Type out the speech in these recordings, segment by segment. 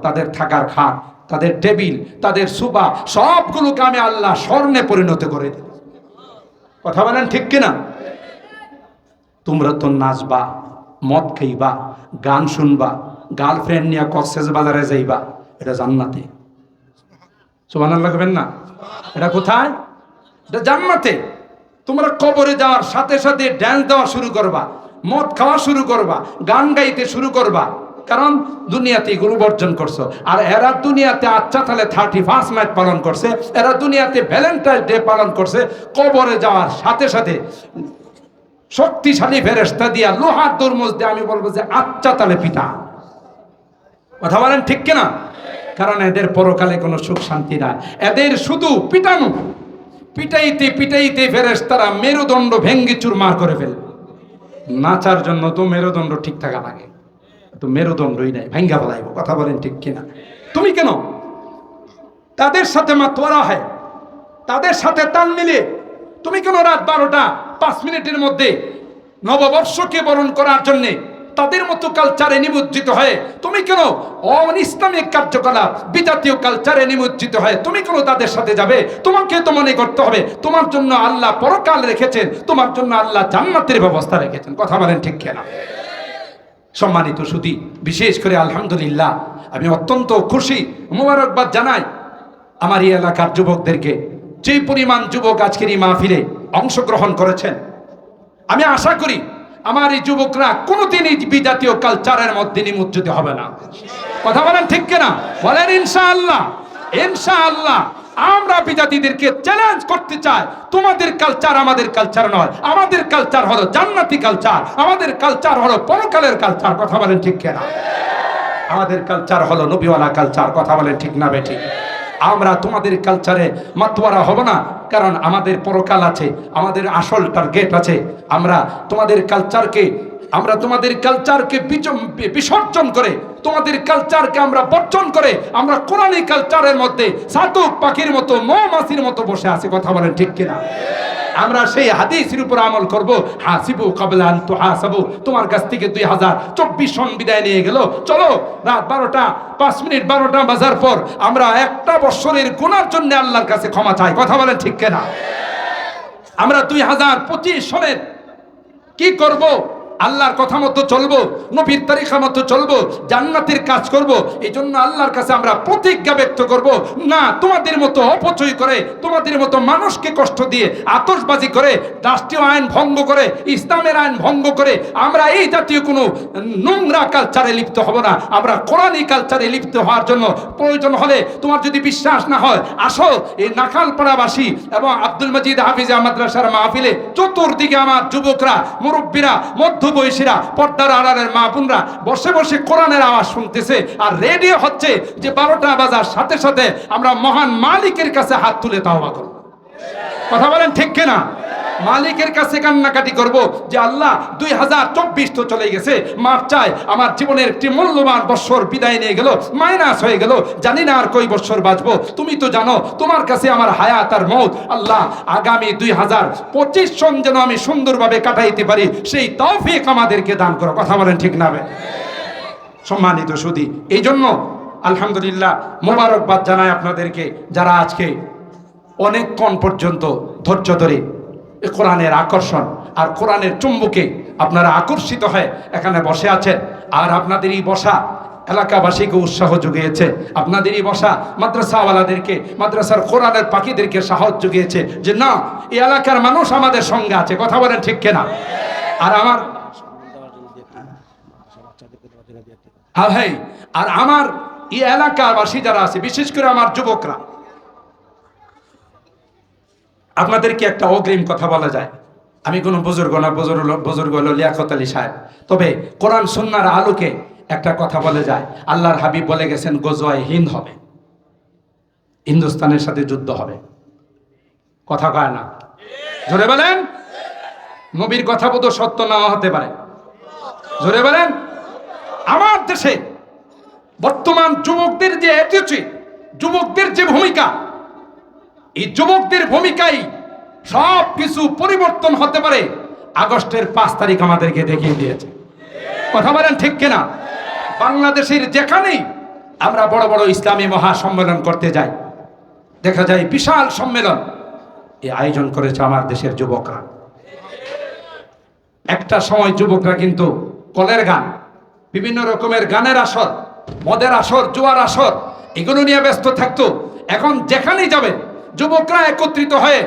তাদের থাকার খাট, তাদের টেবিল, তাদের সুবা সবগুলোকে আমি আল্লাহ স্বর্ণে পরিণত করে দিই। কথা বলেন ঠিক কিনা? তোমরা তো নাচবা, মদ খাইবা, গান শুনবা, গার্লফ্রেন্ড নিয়ে কক্সেস বাজারে যাইবা, এটা জান্নাতে। সুবহানাল্লাহ কবেন না? এটা কোথায়? এটা জান্নাতে। তোমরা কবরে যাওয়ার সাথে সাথে ড্যান্স দেওয়া শুরু করবা, মদ খাওয়া শুরু করবা, গান গাইতে শুরু করবা, কারণ দুনিয়াতে এগুলো বর্জন করছো। আর এরা দুনিয়াতে আচ্ছা তাহলে 31 নাইট পালন করছে, এরা দুনিয়াতে ভ্যালেন্টাইন ডে পালন করছে। কবরে যাওয়ার সাথে সাথে শক্তিশালী ফেরেশতা দিয়া লোহার তরমুজ দিয়ে আমি বলবো যে আচ্ছা তাহলে পিতা। কথা বলেন ঠিক কিনা? কারণ এদের পরকালে কোনো সুখ শান্তি না, এদের শুধু পিটানো। পিটাইতে পিটাইতে ফেরেশতারা মেরুদণ্ড ভেঙ্গে চুরমার করে ফেলবে। নাচার জন্য তো মেরুদণ্ড ঠিক থাকা লাগে, তো মেরুদণ্ডই নাই, ভাঙ্গা ফেলাইব। কথা বলেন ঠিক কিনা? তুমি কেন তাদের সাথে মাতোয়ারা হয়, তাদের সাথে তাল মিলিয়ে তুমি কেন রাত 12টা 5 মিনিটের মধ্যে নববর্ষকে বরণ করার জন্য তাদের মতো কালচারে নিমজ্জিত হয়ে তুমি কেন অনিসলামিক কার্যকলাপ বিজাতীয় কালচারে নিমজ্জিত হয়ে তুমি কেন তাদের সাথে যাবে? তোমাকে তো মনে করতে হবে তোমার জন্য আল্লাহ পরকাল রেখেছেন, তোমার জন্য আল্লাহ জান্নাতের ব্যবস্থা রেখেছেন। কথা বলেন ঠিক কিনা? সম্মানিত সুধী, বিশেষ করে আলহামদুলিল্লাহ আমি অত্যন্ত খুশি, মোবারকবাদ জানাই আমার এই এলাকার যুবকদেরকে। যে পরিমাণ যুবক আজকের এই মাহফিলে অংশগ্রহণ করেছেন, আমি আশা করি আমার এই যুবকরা কোনোদিন এই বিজাতীয় কালচারের মধ্যে নিমজ্জিত হবে না। কথা বলেন ঠিক কিনা? বলেন ইনশাআল্লাহ। ইনশাআল্লাহ আমরা বিজাতিদেরকে চ্যালেঞ্জ করতে চাই, তোমাদের কালচার আমাদের কালচার নয়, আমাদের কালচার হলো জান্নাতি কালচার, আমাদের কালচার হলো পরকালের কালচার। কথা বলেন ঠিক কিনা? আমাদের কালচার হলো নবীওয়ালা কালচার। কথা বলেন ঠিক না বেঠি? আমরা তোমাদের কালচারে মাতোয়ারা হব না, কারণ আমাদের পরকাল আছে, আমাদের আসল টার্গেট আছে। আমরা তোমাদের কালচারকে বিসর্জন করে, তোমাদের কালচারকে আমরা বর্জন করে আমরা কোরআনী কালচারের মধ্যে চাতক পাখির মতো মৌমাছির মতো বসে আছি। কথা বলেন ঠিক কিনা? আমরা সেই হাদিসের উপর আমল করব, হাসিবু ক্বাবলা আন তুহাসাবু। তোমার কাছ থেকে 2024 সন বিদায় নিয়ে গেল, চলো রাত 12টা 5 মিনিট 12টা বাজার পর আমরা একটা বছরের গুনার জন্য আল্লাহর কাছে ক্ষমা চাই। কথা বলেন ঠিক কিনা? আমরা 2025 সনের কি করব? আল্লাহর কথা মতো চলবো, নবীর তরিকা মতো চলবো, জান্নাতের কাজ করব। এই জন্য আল্লাহর কাছে আমরা প্রতিজ্ঞা ব্যক্ত করব, না তোমাদের মতো অপচয় করে, তোমাদের মতো মানুষকে কষ্ট দিয়ে, আতশবাজি করে, রাষ্ট্রীয় আইন ভঙ্গ করে, ইসলামের আইন ভঙ্গ করে আমরা এই জাতীয় কোনো নোংরা কালচারে লিপ্ত হব না। আমরা কোরআনী কালচারে লিপ্ত হওয়ার জন্য প্রয়োজন হলে, তোমার যদি বিশ্বাস না হয় আসো এই নাখালপাড়াবাসী এবং আব্দুল মজিদ হাফিজা মাদ্রাসার মাহফিলে চতুর্দিকে আমার যুবকরা, মুরব্বীরা, মধ্যবয়সীরা, পর্দার আড়ালের মা বোনরা বসে বসে কোরআনের আওয়াজ শুনতেছে। আর রেডিও হচ্ছে যে 12টা বাজার সাথে সাথে আমরা মহান মালিকের কাছে হাত তুলে তাওবা করব। কথা বলেন ঠিক কিনা? মালিকের কাছে কান্নাকাটি করব যে আল্লাহ 2024 তো চলে গেছে, মাফ চাই, আমার জীবনের একটি মূল্যবান বছর বিদায় নিয়ে গেল, মাইনাস হয়ে গেল, জানি না আর কই বছর বাঁচবো, তুমি তো জানো, তোমার কাছে আমার হায়াত আর মৌত। আল্লাহ আগামী 2025 সন যেন আমি সুন্দরভাবে কাটাইতে পারি, সেই তৌফিক আমাদেরকে দান করো। কথা বলেন ঠিক না? সম্মানিত সুধী, এই জন্য আলহামদুলিল্লাহ মোবারকবাদ জানাই আপনাদেরকে, যারা আজকে অনেকক্ষণ পর্যন্ত ধৈর্য ধরে কোরআনের আকর্ষণ আর কোরআনের চুম্বকে আপনারা আকর্ষিত হয়ে এখানে বসে আছেন। আর আপনাদের এই বসা এলাকাবাসীকে উৎসাহ জুগিয়েছে, আপনাদের এই বসা মাদ্রাসাওয়ালাদেরকে, মাদ্রাসার কোরআনের পাখিদেরকে সাহস জুগিয়েছে যে না, এই এলাকার মানুষ আমাদের সঙ্গে আছে। কথা বলেন ঠিক কিনা? আর আমার এই এলাকাবাসী যারা আছে, বিশেষ করে আমার যুবকরা, আপনাদেরকে একটা অগ্রিম কথা বলা যায়। আমি কোনো বুজুর্গ না, বুজুর্গ হলো লিয়াকত আলী সাহেব, তবে কোরআন সুন্নাহর আলোকে একটা কথা বলে যায়। আল্লাহর হাবিব বলে গেছেন গজওয়ায়ে হিন্দ হবে, হিন্দুস্তানের সাথে যুদ্ধ হবে। কথা কয় না? জোরে বলেন। নবীর কথা বোধ সত্য না হতে পারে, জোরে বলেন। আমার দেশে বর্তমান যুবকদের যে অ্যাটিটিউড, যুবকদের যে ভূমিকা, এই যুবকদের ভূমিকাই সব কিছু পরিবর্তন হতে পারে আগস্টের 5 তারিখ আমাদেরকে দেখিয়ে দিয়েছে। কথা বলেন ঠিক কিনা? বাংলাদেশের যেখানেই আমরা বড় বড় ইসলামী মহাসম্মেলন করতে যাই, দেখা যায় বিশাল সম্মেলন এই আয়োজন করেছে আমার দেশের যুবকরা। একটা সময় যুবকরা কিন্তু কলের গান, বিভিন্ন রকমের গানের আসর, মদের আসর, জুয়ার আসর, এগুলো নিয়ে ব্যস্ত থাকতো। এখন যেখানেই যাবেন যুবকরা একত্রিত হয়ে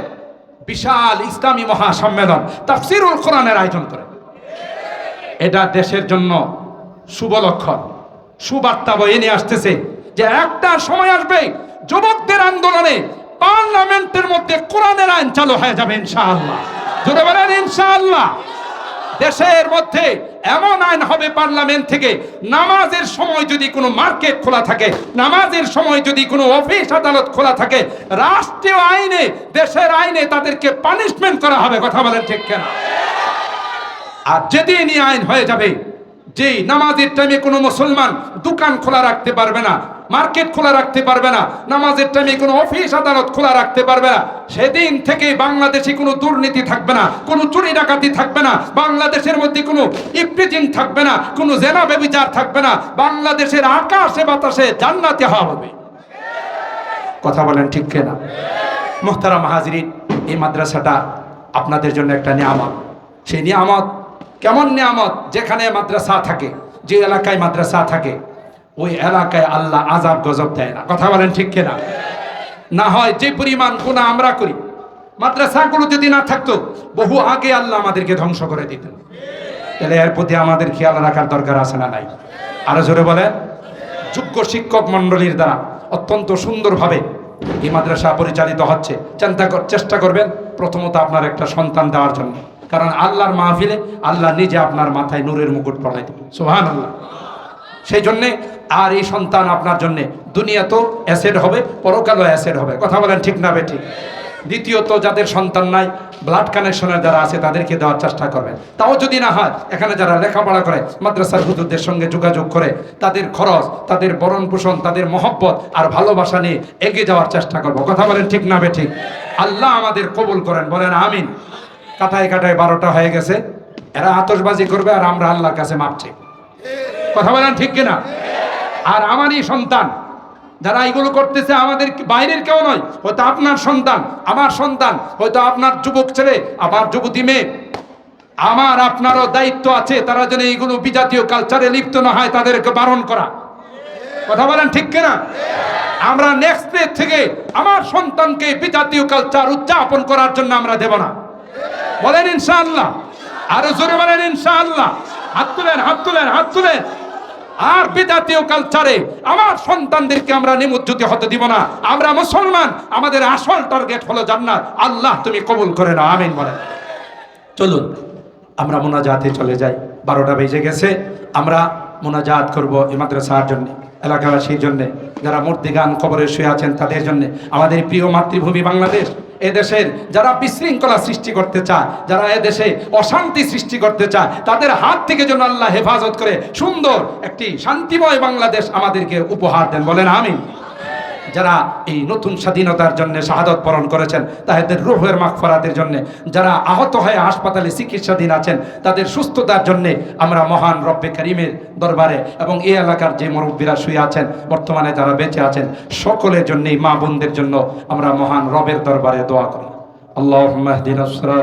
বিশাল ইসলামী মহাসম্মেলন তাফসীরুল কোরআনের আয়োজন করে। এটা দেশের জন্য শুভ লক্ষণ, সুবার্তা বয়ে নিয়ে আসতেছে যে একটা সময় আসবে যুবকদের আন্দোলনে পার্লামেন্টের মধ্যে কোরআনের আইন চালু হয়ে যাবে ইনশাআল্লাহ। জোরে বলেন ইনশাআল্লাহ। দেশের মধ্যে এমন আইন হবে পার্লামেন্ট থেকে, নামাজের সময় যদি কোনো মার্কেট খোলা থাকে, নামাজের সময় যদি কোনো অফিস আদালত খোলা থাকে, রাষ্ট্রীয় আইনে, দেশের আইনে তাদেরকে পানিশমেন্ট করা হবে। কথা বলেন ঠিক কিনা? আর যেদিন এই আইন হয়ে যাবে যে নামাজের টাইমে কোনো মুসলমান দোকান খোলা রাখতে পারবে না, মার্কেট খোলা রাখতে পারবে না, নামাজের টাইমে কোনো অফিস আদালত খোলা রাখতে পারবে না, সেদিন থেকে বাংলাদেশে কোনো দুর্নীতি থাকবে না, কোনো চুরি ডাকাতি থাকবে না, বাংলাদেশের মধ্যে কোনো ইফটিজিং থাকবে না, কোনো জেনা ব্যভিচার থাকবে না। বাংলাদেশের আকাশে বাতাসে জান্নাতে হওয়া হবে। কথা বলেন ঠিক কিনা? মুহতারাম হাজিরিন, এই মাদ্রাসাটা আপনাদের জন্য একটা নিয়ামত। সেই নিয়ামত কেমন নিয়ামত? যেখানে মাদ্রাসা থাকে, যে এলাকায় মাদ্রাসা থাকে, ওই এলাকায় আল্লাহ আযাব গজব দেয় না। কথা বলেন ঠিক কিনা? না হয় যে পরিমাণ গুনাহ আমরা করি, মাদ্রাসাগুলো যদি না থাকতো বহু আগে আল্লাহ আমাদেরকে ধ্বংস করে দিতেন। তাহলে এর প্রতি আমাদের খেয়াল রাখার দরকার আছে না নাই? আরো জোরে বলেন। যোগ্য শিক্ষক মন্ডলীর দ্বারা অত্যন্ত সুন্দরভাবে এই মাদ্রাসা পরিচালিত হচ্ছে। চেষ্টা করবেন প্রথমত আপনার একটা সন্তান দেওয়ার জন্য, কারণ আল্লাহর মাহফিলে আল্লাহ নিজে আপনার মাথায় নূরের মুকুট পরাই দেবেন। সুবহানাল্লাহ। সেই জন্যে আর এই সন্তান আপনার জন্য দুনিয়া তো অ্যাসেট হবে, পরকালও অ্যাসেট হবে। কথা বলেন ঠিক না বেঠিক? দ্বিতীয়ত যাদের সন্তান নাই, ব্লাড কানেকশনের যারা আছে তাদেরকে দেওয়ার চেষ্টা করবেন। তাও যদি না হয়, এখানে যারা লেখাপড়া করে মাদ্রাসার হুজুরদের সঙ্গে যোগাযোগ করে তাদের খরচ, তাদের বরণ পোষণ, তাদের মহব্বত আর ভালোবাসা নিয়ে এগিয়ে যাওয়ার চেষ্টা করব। কথা বলেন ঠিক না বেঠিক? আল্লাহ আমাদের কবুল করেন, বলেন আমিন। কাটায় কাটায় 12টা হয়ে গেছে, এরা আতশবাজি করবে আর আমরা আল্লাহর কাছে মাপ চাই। কথা বলেন ঠিক কিনা? আর আমারই সন্তান যারা এগুলো করতেছে, আমাদের বাইরের কেউ নয়, হয়তো আপনার সন্তান, আমার সন্তান, হয়তো আপনার যুবক ছেলে, আমার যুবতী মেয়ে, আমার আপনারও দায়িত্ব আছে তারা যেন এইগুলো বিজাতীয় কালচারে লিপ্ত না হয়, তাদেরকে বারণ করা। কথা বলেন ঠিক কিনা? আমরা নেক্সট ডে থেকে আমার সন্তানকে বিজাতীয় কালচার উদযাপন করার জন্য আমরা দেব না। বলেন ইনশাআল্লাহ। আরো জোরে বলেন ইনশাআল্লাহ। হাত তুলেন, হাত তুলেন, হাত তুলেন। আর বিজাতীয় কালচারে আমার সন্তানদেরকে আমরা নিমজ্জিত হতে দিব না। আমরা মুসলমান, আমাদের আসল টার্গেট হলো জান্নাত। আল্লাহ তুমি কবুল করে নাও, আমিন বলেন। চলুন আমরা মোনাজাতে চলে যাই। 12টা বেজে গেছে। আমরা মোনাজাত করব এই মাদ্রাসার জন্য, এলাকাবাসীর জন্য, যারা মূর্তিগান কবরে শুয়ে আছেন তাদের জন্য, আমাদের প্রিয় মাতৃভূমি বাংলাদেশ, এদেশের যারা বিশৃঙ্খলা সৃষ্টি করতে চায়, যারা এদেশে অশান্তি সৃষ্টি করতে চায়, তাদের হাত থেকে যেন আল্লাহ হেফাজত করে সুন্দর একটি শান্তিময় বাংলাদেশ আমাদেরকে উপহার দেন। বলেন আমিন। যারা এই নতুন স্বাধীনতার জন্য শাহাদত বরণ করেছেন তাদের রূহের মাগফিরাতের জন্য, যারা আহত হয়ে হাসপাতালে চিকিৎসাধীন আছেন তাদের সুস্থতার জন্য আমরা মহান রব্বে কারীমের দরবারে, এবং এই এলাকার যে মুরব্বীরা শুয়ে আছেন, বর্তমানে যারা বেঁচে আছেন, সকলের জন্যই, মা বোনদের জন্য আমরা মহান রবের দরবারে দোয়া করি। আল্লাহুম্মা ইহদিনাস সিরাত